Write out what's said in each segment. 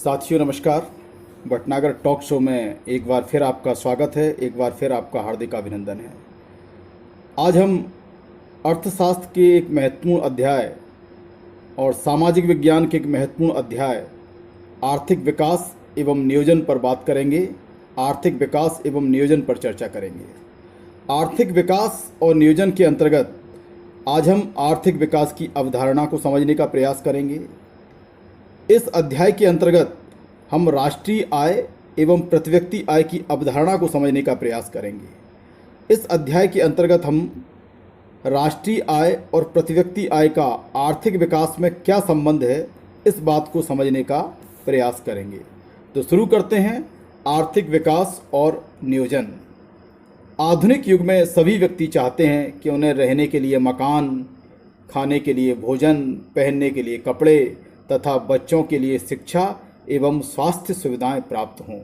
साथियों नमस्कार। Bhatnagar talk show में एक बार फिर आपका स्वागत है, एक बार फिर आपका हार्दिक अभिनंदन है। आज हम अर्थशास्त्र के एक महत्वपूर्ण अध्याय और सामाजिक विज्ञान के एक महत्वपूर्ण अध्याय आर्थिक विकास एवं नियोजन पर बात करेंगे। आर्थिक विकास एवं नियोजन पर चर्चा करेंगे। आर्थिक विकास और नियोजन के अंतर्गत आज हम आर्थिक विकास की अवधारणा को समझने का प्रयास करेंगे। इस अध्याय के अंतर्गत हम राष्ट्रीय आय एवं प्रति व्यक्ति आय की अवधारणा को समझने का प्रयास करेंगे। इस अध्याय के अंतर्गत हम राष्ट्रीय आय और प्रति व्यक्ति आय का आर्थिक विकास में क्या संबंध है, इस बात को समझने का प्रयास करेंगे। तो शुरू करते हैं। आर्थिक विकास और नियोजन। आधुनिक युग में सभी व्यक्ति चाहते हैं कि उन्हें रहने के लिए मकान, खाने के लिए भोजन, पहनने के लिए कपड़े तथा बच्चों के लिए शिक्षा एवं स्वास्थ्य सुविधाएं प्राप्त हों।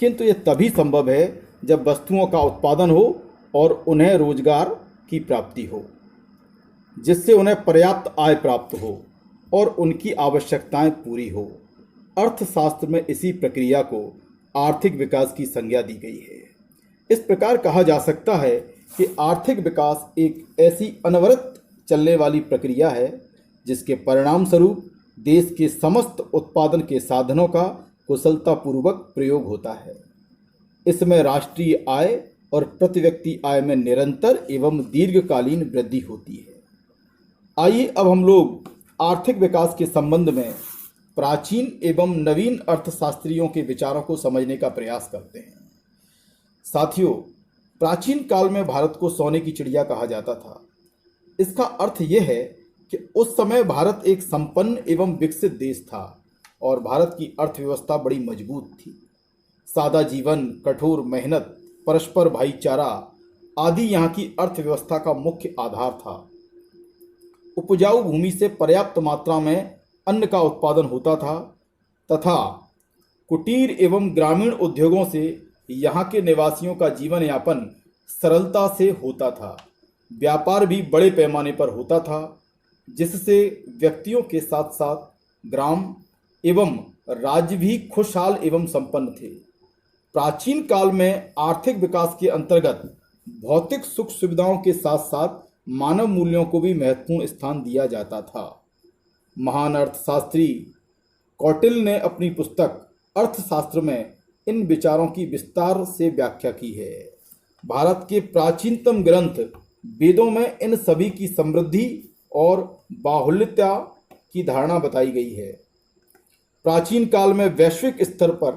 किंतु ये तभी संभव है जब वस्तुओं का उत्पादन हो और उन्हें रोजगार की प्राप्ति हो, जिससे उन्हें पर्याप्त आय प्राप्त हो और उनकी आवश्यकताएं पूरी हो। अर्थशास्त्र में इसी प्रक्रिया को आर्थिक विकास की संज्ञा दी गई है। इस प्रकार कहा जा सकता है कि आर्थिक विकास एक ऐसी अनवरत चलने वाली प्रक्रिया है जिसके परिणाम स्वरूप देश के समस्त उत्पादन के साधनों का कुशलतापूर्वक प्रयोग होता है। इसमें राष्ट्रीय आय और प्रति व्यक्ति आय में निरंतर एवं दीर्घकालीन वृद्धि होती है। आइए अब हम लोग आर्थिक विकास के संबंध में प्राचीन एवं नवीन अर्थशास्त्रियों के विचारों को समझने का प्रयास करते हैं। साथियों, प्राचीन काल में भारत को सोने की चिड़िया कहा जाता था। इसका अर्थ यह है कि उस समय भारत एक संपन्न एवं विकसित देश था और भारत की अर्थव्यवस्था बड़ी मजबूत थी। सादा जीवन, कठोर मेहनत, परस्पर भाईचारा आदि यहाँ की अर्थव्यवस्था का मुख्य आधार था। उपजाऊ भूमि से पर्याप्त मात्रा में अन्न का उत्पादन होता था तथा कुटीर एवं ग्रामीण उद्योगों से यहाँ के निवासियों का जीवन यापन सरलता से होता था। व्यापार भी बड़े पैमाने पर होता था, जिससे व्यक्तियों के साथ साथ ग्राम एवं राज्य भी खुशहाल एवं संपन्न थे। प्राचीन काल में आर्थिक विकास के अंतर्गत भौतिक सुख सुविधाओं के साथ साथ मानव मूल्यों को भी महत्वपूर्ण स्थान दिया जाता था। महान अर्थशास्त्री कौटिल्य ने अपनी पुस्तक अर्थशास्त्र में इन विचारों की विस्तार से व्याख्या की है। भारत के प्राचीनतम ग्रंथ वेदों में इन सभी की समृद्धि और बाहुल्यता की धारणा बताई गई है। प्राचीन काल में वैश्विक स्तर पर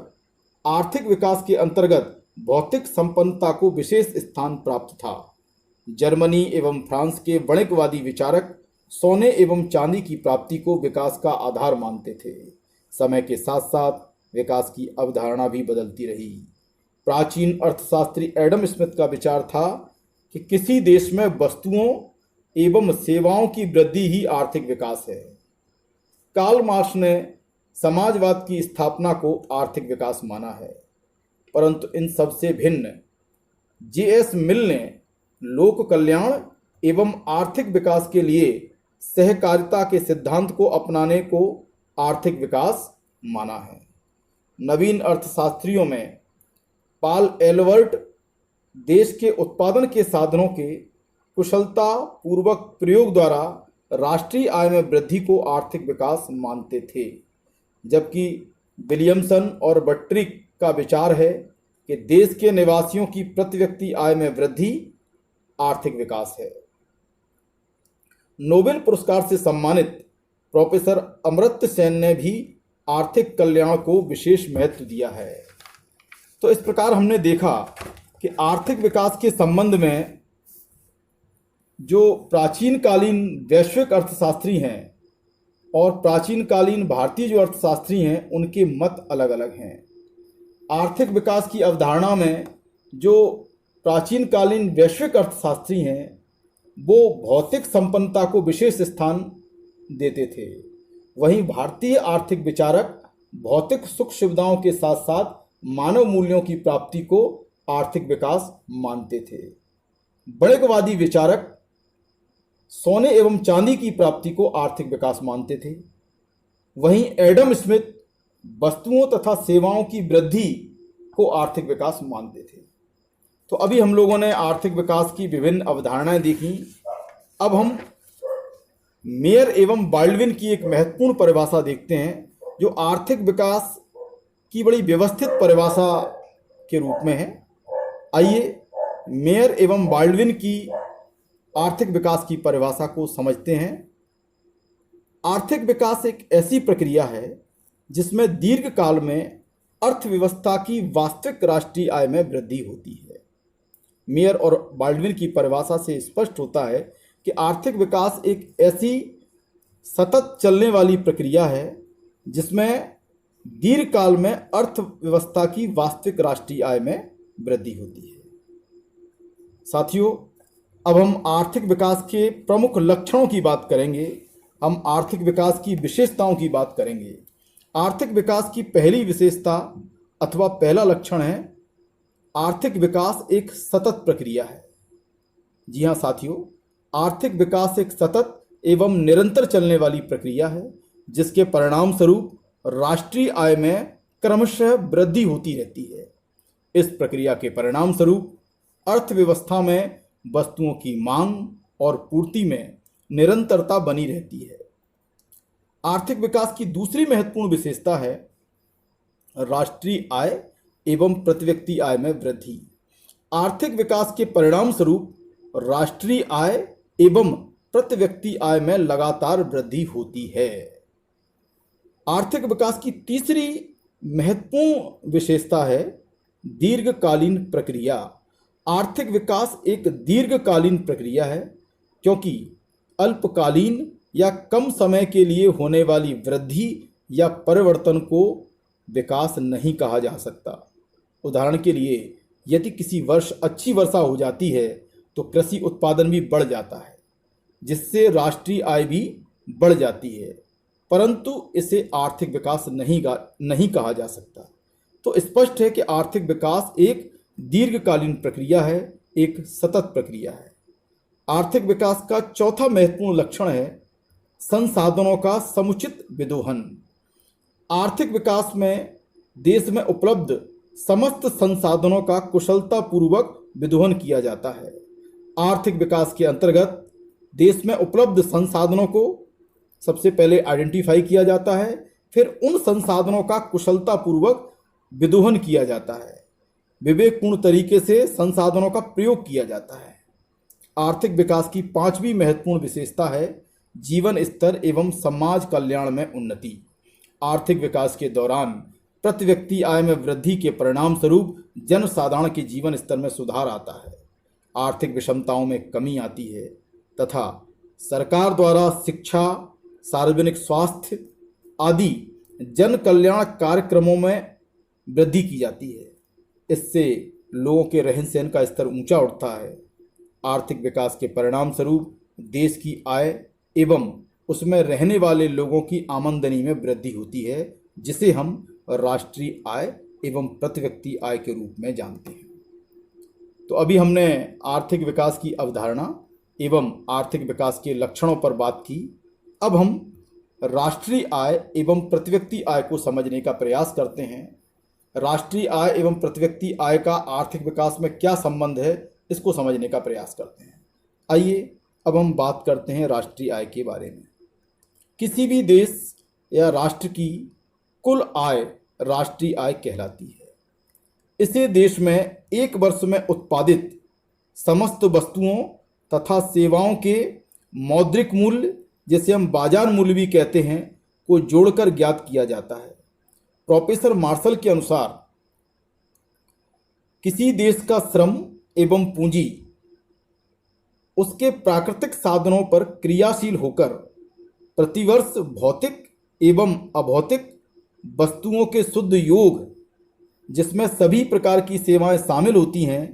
आर्थिक विकास के अंतर्गत भौतिक संपन्नता को विशेष स्थान प्राप्त था। जर्मनी एवं फ्रांस के वणिकवादी विचारक सोने एवं चांदी की प्राप्ति को विकास का आधार मानते थे। समय के साथ साथ विकास की अवधारणा भी बदलती रही। प्राचीन अर्थशास्त्री एडम स्मिथ का विचार था कि किसी देश में वस्तुओं एवं सेवाओं की वृद्धि ही आर्थिक विकास है। कार्ल मार्क्स ने समाजवाद की स्थापना को आर्थिक विकास माना है, परंतु इन सबसे भिन्न जे.एस. मिल ने लोक कल्याण एवं आर्थिक विकास के लिए सहकारिता के सिद्धांत को अपनाने को आर्थिक विकास माना है। नवीन अर्थशास्त्रियों में पॉल एलवर्ट देश के उत्पादन के साधनों के कुशलता पूर्वक प्रयोग द्वारा राष्ट्रीय आय में वृद्धि को आर्थिक विकास मानते थे, जबकि विलियमसन और बट्रिक का विचार है कि देश के निवासियों की प्रति व्यक्ति आय में वृद्धि आर्थिक विकास है। नोबेल पुरस्कार से सम्मानित प्रोफेसर अमर्त्य सेन ने भी आर्थिक कल्याण को विशेष महत्व दिया है। तो इस प्रकार हमने देखा कि आर्थिक विकास के संबंध में जो प्राचीन कालीन वैश्विक अर्थशास्त्री हैं और प्राचीन कालीन भारतीय जो अर्थशास्त्री हैं, उनके मत अलग अलग हैं। आर्थिक विकास की अवधारणा में जो प्राचीन कालीन वैश्विक अर्थशास्त्री हैं, वो भौतिक संपन्नता को विशेष स्थान देते थे। वहीं भारतीय आर्थिक विचारक भौतिक सुख सुविधाओं के साथ साथ मानव मूल्यों की प्राप्ति को आर्थिक विकास मानते थे। वणिकवादी विचारक सोने एवं चांदी की प्राप्ति को आर्थिक विकास मानते थे। वहीं एडम स्मिथ वस्तुओं तथा सेवाओं की वृद्धि को आर्थिक विकास मानते थे। तो अभी हम लोगों ने आर्थिक विकास की विभिन्न अवधारणाएं देखी। अब हम मेयर एवं बाल्डविन की एक महत्वपूर्ण परिभाषा देखते हैं, जो आर्थिक विकास की बड़ी व्यवस्थित परिभाषा के रूप में है। आइए मेयर एवं बाल्डविन की आर्थिक विकास की परिभाषा को समझते हैं। आर्थिक विकास एक ऐसी प्रक्रिया है जिसमें दीर्घकाल में अर्थव्यवस्था की वास्तविक राष्ट्रीय आय में वृद्धि होती है। मेयर और बाल्डविन की परिभाषा से स्पष्ट होता है कि आर्थिक विकास एक ऐसी सतत चलने वाली प्रक्रिया है जिसमें दीर्घकाल में अर्थव्यवस्था की वास्तविक राष्ट्रीय आय में वृद्धि होती है। साथियों, अब हम आर्थिक विकास के प्रमुख लक्षणों की बात करेंगे। हम आर्थिक विकास की विशेषताओं की बात करेंगे। आर्थिक विकास की पहली विशेषता अथवा पहला लक्षण है, आर्थिक विकास एक सतत प्रक्रिया है। जी हाँ साथियों, आर्थिक विकास एक सतत एवं निरंतर चलने वाली प्रक्रिया है जिसके परिणाम स्वरूप राष्ट्रीय आय में क्रमशः वृद्धि होती रहती है। इस प्रक्रिया के परिणाम स्वरूप अर्थव्यवस्था में वस्तुओं की मांग और पूर्ति में निरंतरता बनी रहती है। आर्थिक विकास की दूसरी महत्वपूर्ण विशेषता है राष्ट्रीय आय एवं प्रति व्यक्ति आय में वृद्धि। आर्थिक विकास के परिणाम स्वरूप राष्ट्रीय आय एवं प्रति व्यक्ति आय में लगातार वृद्धि होती है। आर्थिक विकास की तीसरी महत्वपूर्ण विशेषता है दीर्घकालीन प्रक्रिया। आर्थिक विकास एक दीर्घकालीन प्रक्रिया है क्योंकि अल्पकालीन या कम समय के लिए होने वाली वृद्धि या परिवर्तन को विकास नहीं कहा जा सकता। उदाहरण के लिए, यदि किसी वर्ष अच्छी वर्षा हो जाती है तो कृषि उत्पादन भी बढ़ जाता है, जिससे राष्ट्रीय आय भी बढ़ जाती है, परंतु इसे आर्थिक विकास नहीं कहा जा सकता। तो स्पष्ट है कि आर्थिक विकास एक दीर्घकालीन प्रक्रिया है, एक सतत प्रक्रिया है। आर्थिक विकास का चौथा महत्वपूर्ण लक्षण है संसाधनों का समुचित विदोहन। आर्थिक विकास में देश में उपलब्ध समस्त संसाधनों का कुशलतापूर्वक विदोहन किया जाता है। आर्थिक विकास के अंतर्गत देश में उपलब्ध संसाधनों को सबसे पहले आइडेंटिफाई किया जाता है, फिर उन संसाधनों का कुशलतापूर्वक विदोहन किया जाता है, विवेकपूर्ण तरीके से संसाधनों का प्रयोग किया जाता है। आर्थिक विकास की पांचवी महत्वपूर्ण विशेषता है जीवन स्तर एवं समाज कल्याण में उन्नति। आर्थिक विकास के दौरान प्रति व्यक्ति आय में वृद्धि के परिणाम स्वरूप जनसाधारण के जीवन स्तर में सुधार आता है, आर्थिक विषमताओं में कमी आती है तथा सरकार द्वारा शिक्षा, सार्वजनिक स्वास्थ्य आदि जन कल्याण कार्यक्रमों में वृद्धि की जाती है। इससे लोगों के रहन सहन का स्तर ऊंचा उठता है। आर्थिक विकास के परिणाम स्वरूप देश की आय एवं उसमें रहने वाले लोगों की आमदनी में वृद्धि होती है, जिसे हम राष्ट्रीय आय एवं प्रति व्यक्ति आय के रूप में जानते हैं। तो अभी हमने आर्थिक विकास की अवधारणा एवं आर्थिक विकास के लक्षणों पर बात की। अब हम राष्ट्रीय आय एवं प्रति व्यक्ति आय को समझने का प्रयास करते हैं। राष्ट्रीय आय एवं प्रति व्यक्ति आय का आर्थिक विकास में क्या संबंध है, इसको समझने का प्रयास करते हैं। आइए अब हम बात करते हैं राष्ट्रीय आय के बारे में। किसी भी देश या राष्ट्र की कुल आय राष्ट्रीय आय कहलाती है। इसे देश में एक वर्ष में उत्पादित समस्त वस्तुओं तथा सेवाओं के मौद्रिक मूल्य, जिसे हम बाजार मूल्य भी कहते हैं, को जोड़कर ज्ञात किया जाता है। प्रोफेसर मार्शल के अनुसार किसी देश का श्रम एवं पूंजी उसके प्राकृतिक साधनों पर क्रियाशील होकर प्रतिवर्ष भौतिक एवं अभौतिक वस्तुओं के शुद्ध योग, जिसमें सभी प्रकार की सेवाएं शामिल होती हैं,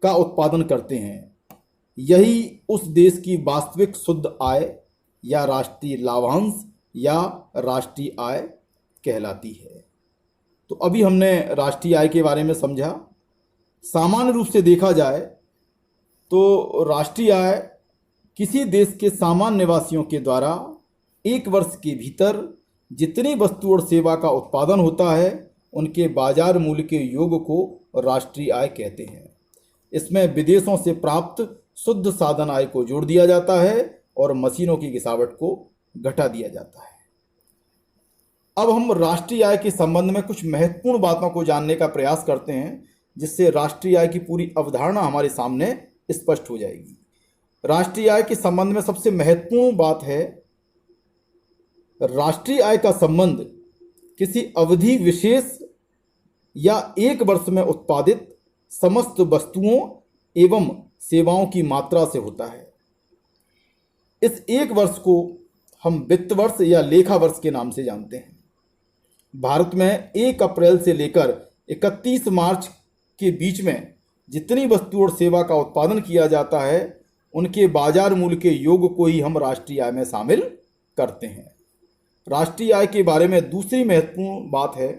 का उत्पादन करते हैं। यही उस देश की वास्तविक शुद्ध आय या राष्ट्रीय लाभांश या राष्ट्रीय आय कहलाती है। तो अभी हमने राष्ट्रीय आय के बारे में समझा। सामान्य रूप से देखा जाए तो राष्ट्रीय आय किसी देश के सामान्य निवासियों के द्वारा एक वर्ष के भीतर जितनी वस्तु और सेवा का उत्पादन होता है उनके बाजार मूल्य के योग को राष्ट्रीय आय कहते हैं। इसमें विदेशों से प्राप्त शुद्ध साधन आय को जोड़ दिया जाता है और मशीनों की गिरावट को घटा दिया जाता है। अब हम राष्ट्रीय आय के संबंध में कुछ महत्वपूर्ण बातों को जानने का प्रयास करते हैं, जिससे राष्ट्रीय आय की पूरी अवधारणा हमारे सामने स्पष्ट हो जाएगी। राष्ट्रीय आय के संबंध में सबसे महत्वपूर्ण बात है, राष्ट्रीय आय का संबंध किसी अवधि विशेष या एक वर्ष में उत्पादित समस्त वस्तुओं एवं सेवाओं की मात्रा से होता है। इस एक वर्ष को हम वित्त वर्ष या लेखा वर्ष के नाम से जानते हैं। भारत में 1 अप्रैल से लेकर 31 मार्च के बीच में जितनी वस्तु और सेवा का उत्पादन किया जाता है उनके बाजार मूल्य के योग को ही हम राष्ट्रीय आय में शामिल करते हैं। राष्ट्रीय आय के बारे में दूसरी महत्वपूर्ण बात है,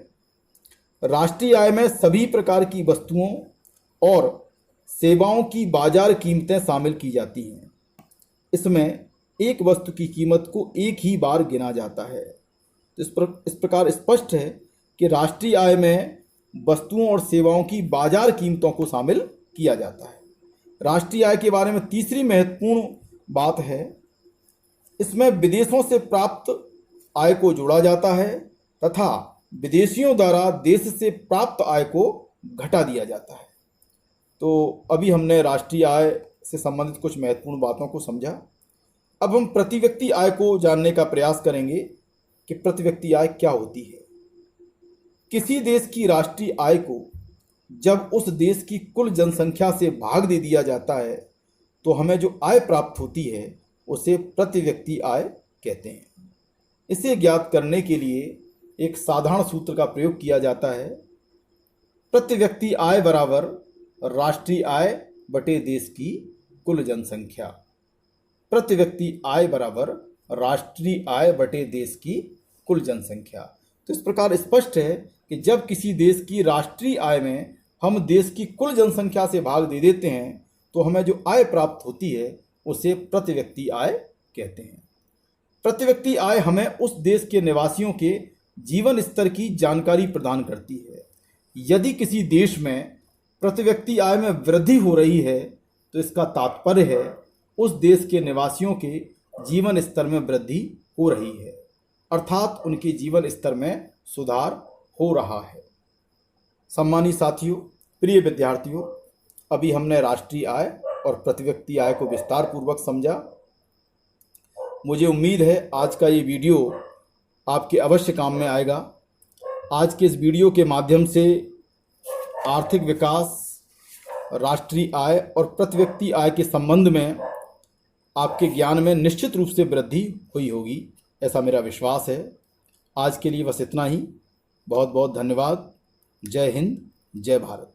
राष्ट्रीय आय में सभी प्रकार की वस्तुओं और सेवाओं की बाजार कीमतें शामिल की जाती हैं। इसमें एक वस्तु की कीमत को एक ही बार गिना जाता है। तो इस प्रकार स्पष्ट है कि राष्ट्रीय आय में वस्तुओं और सेवाओं की बाजार कीमतों को शामिल किया जाता है। राष्ट्रीय आय के बारे में तीसरी महत्वपूर्ण बात है, इसमें विदेशों से प्राप्त आय को जोड़ा जाता है तथा विदेशियों द्वारा देश से प्राप्त आय को घटा दिया जाता है। तो अभी हमने राष्ट्रीय आय से संबंधित कुछ महत्वपूर्ण बातों को समझा। अब हम प्रति व्यक्ति आय को जानने का प्रयास करेंगे कि प्रति व्यक्ति आय क्या होती है। किसी देश की राष्ट्रीय आय को जब उस देश की कुल जनसंख्या से भाग दे दिया जाता है तो हमें जो आय प्राप्त होती है उसे प्रति व्यक्ति आय कहते हैं। इसे ज्ञात करने के लिए एक साधारण सूत्र का प्रयोग किया जाता है, प्रति व्यक्ति आय बराबर राष्ट्रीय आय बटे देश की कुल जनसंख्या। प्रति व्यक्ति आय बराबर राष्ट्रीय आय बटे देश की कुल जनसंख्या। तो इस प्रकार स्पष्ट है कि जब किसी देश की राष्ट्रीय आय में हम देश की कुल जनसंख्या से भाग दे देते हैं तो हमें जो आय प्राप्त होती है उसे प्रति व्यक्ति आय कहते हैं। प्रति व्यक्ति आय हमें उस देश के निवासियों के जीवन स्तर की जानकारी प्रदान करती है। यदि किसी देश में प्रति व्यक्ति आय में वृद्धि हो रही है तो इसका तात्पर्य है उस देश के निवासियों के जीवन स्तर में वृद्धि हो रही है, अर्थात उनके जीवन स्तर में सुधार हो रहा है। सम्मानित साथियों, प्रिय विद्यार्थियों, अभी हमने राष्ट्रीय आय और प्रति व्यक्ति आय को विस्तार पूर्वक समझा। मुझे उम्मीद है आज का ये वीडियो आपके अवश्य काम में आएगा। आज के इस वीडियो के माध्यम से आर्थिक विकास, राष्ट्रीय आय और प्रति व्यक्ति आय के संबंध में आपके ज्ञान में निश्चित रूप से वृद्धि हुई होगी, ऐसा मेरा विश्वास है। आज के लिए बस इतना ही। बहुत बहुत धन्यवाद। जय हिंद, जय भारत।